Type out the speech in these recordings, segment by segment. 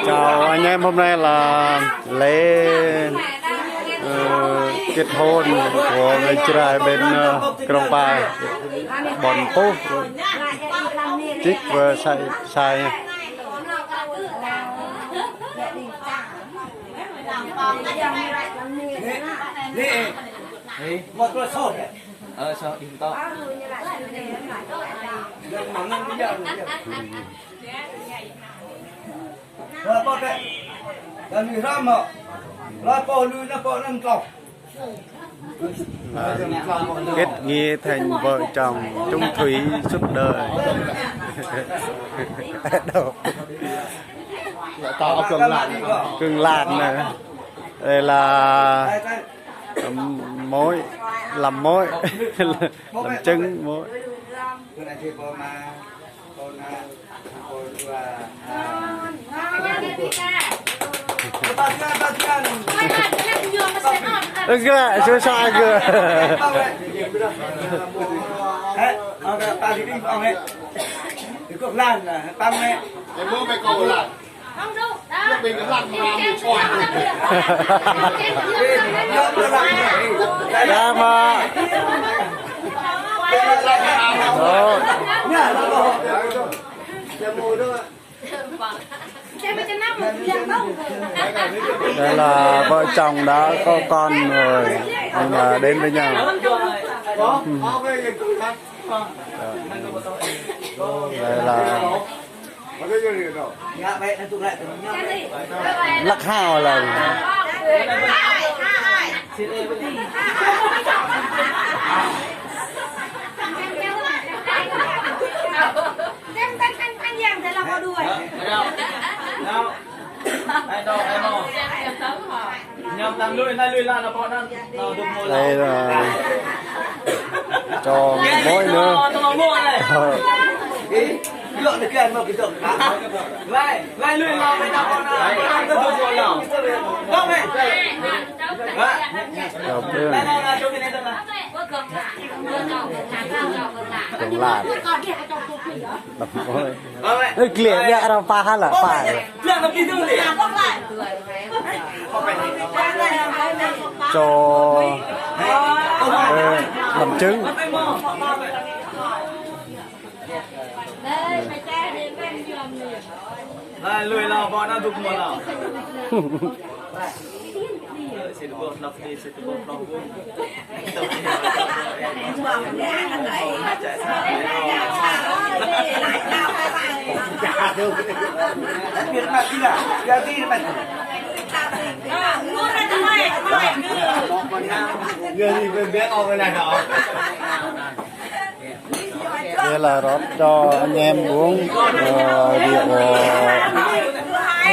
Chào anh em, hôm nay là lễ kết hôn của người trai bên Krông Pai, Bon Pú, Trích và Sai. Một con sốt sao im to. Rồi con đấy. Làm gì ra mà. Rồi con lui nó con nâng cọc. Kết nghĩa thành vợ chồng chung thủy suốt đời. To Cưng lạn này. Đây là mối, làm mối, làm trứng mối. Enggak, susah ke? Ta thì đi vào này. Thì cục lan là tăng này. Để mua mấy cầu lặn. Không đâu, đó. Mình cái lặn mà mình xoài. Dạ mà. Đó. Đây là vợ chồng đã có con rồi nhưng mà đến với nhau. Đây là lắc hào là Anh em thế là có đuổi. đây là cho mỗi nữa. Lượng được kia mà cái tượng lại lùi lao với nhau con ăn cái đồ nào không này Cũng là đập môi cái kia nhẹ đâu pha hát là phải cho làm trứng. lùi lao bọn nó đục một nào sẽ được bột nọc đi sẽ được bột nọc vuông biết mà đi là ra đi mà người gì quên biết ông cái này đó. Đây là rót cho anh em uống rượu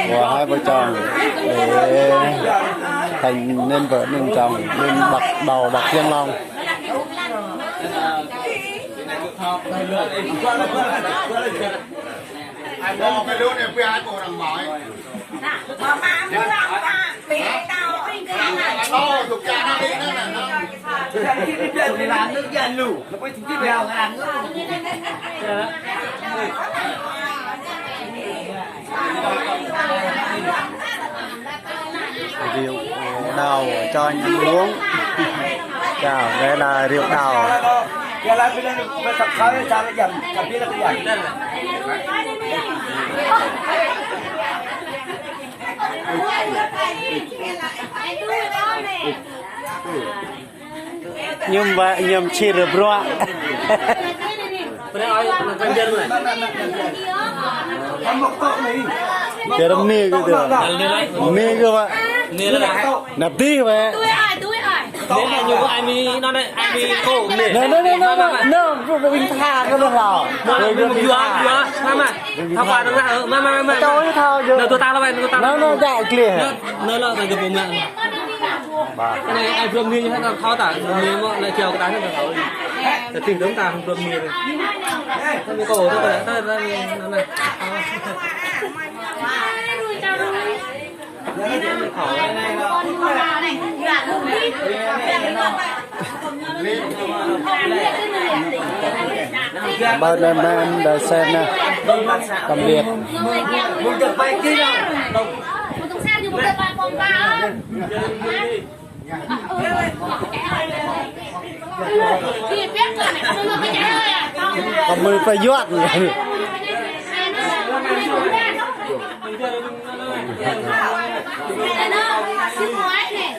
của hai vợ chồng để thành nên vợ nên chồng nên bạc đầu bạc thiên long. Ai mua cái đứa này phía hai bộ đằng mỏi. Nó thuộc cha nó đi nữa nè nó. Thì làm nước dàn lù nó quay chính tiếp nào làm nữa. Rượu đào cho anh uống. Chào, đây là rượu đào. Giờ lại bên đây bên sập khói sao nó dầm, sập biết là cái dầm. Nhưng mà nhầm chi được rồi. Cái đó mê cái được. Mê cơ mà. Nạp tí mà. Nếu là nhiều ai mi nó đây ai mi cô nè. No, bình tha cái đó là. Rồi vừa mà. Thao qua nó ra mà. Tôi thao giờ. Tôi ta là vậy, tôi ta. Nó dạy clear. Nó là cái bụng mẹ. Cái này ai vừa mi như thế nào thao tả mi mà lại chiều cái đá nó tháo đi. Để tìm đống ta không vừa mi này. Nó mi cổ thôi nó này. Bên em đã xem nè. cầm liệt Muốn được vay kia đâu. Một tông sao dùng cái ba con ba đi biết rồi này không có cái ơi à còn mười phải giọt rồi xin hỏi này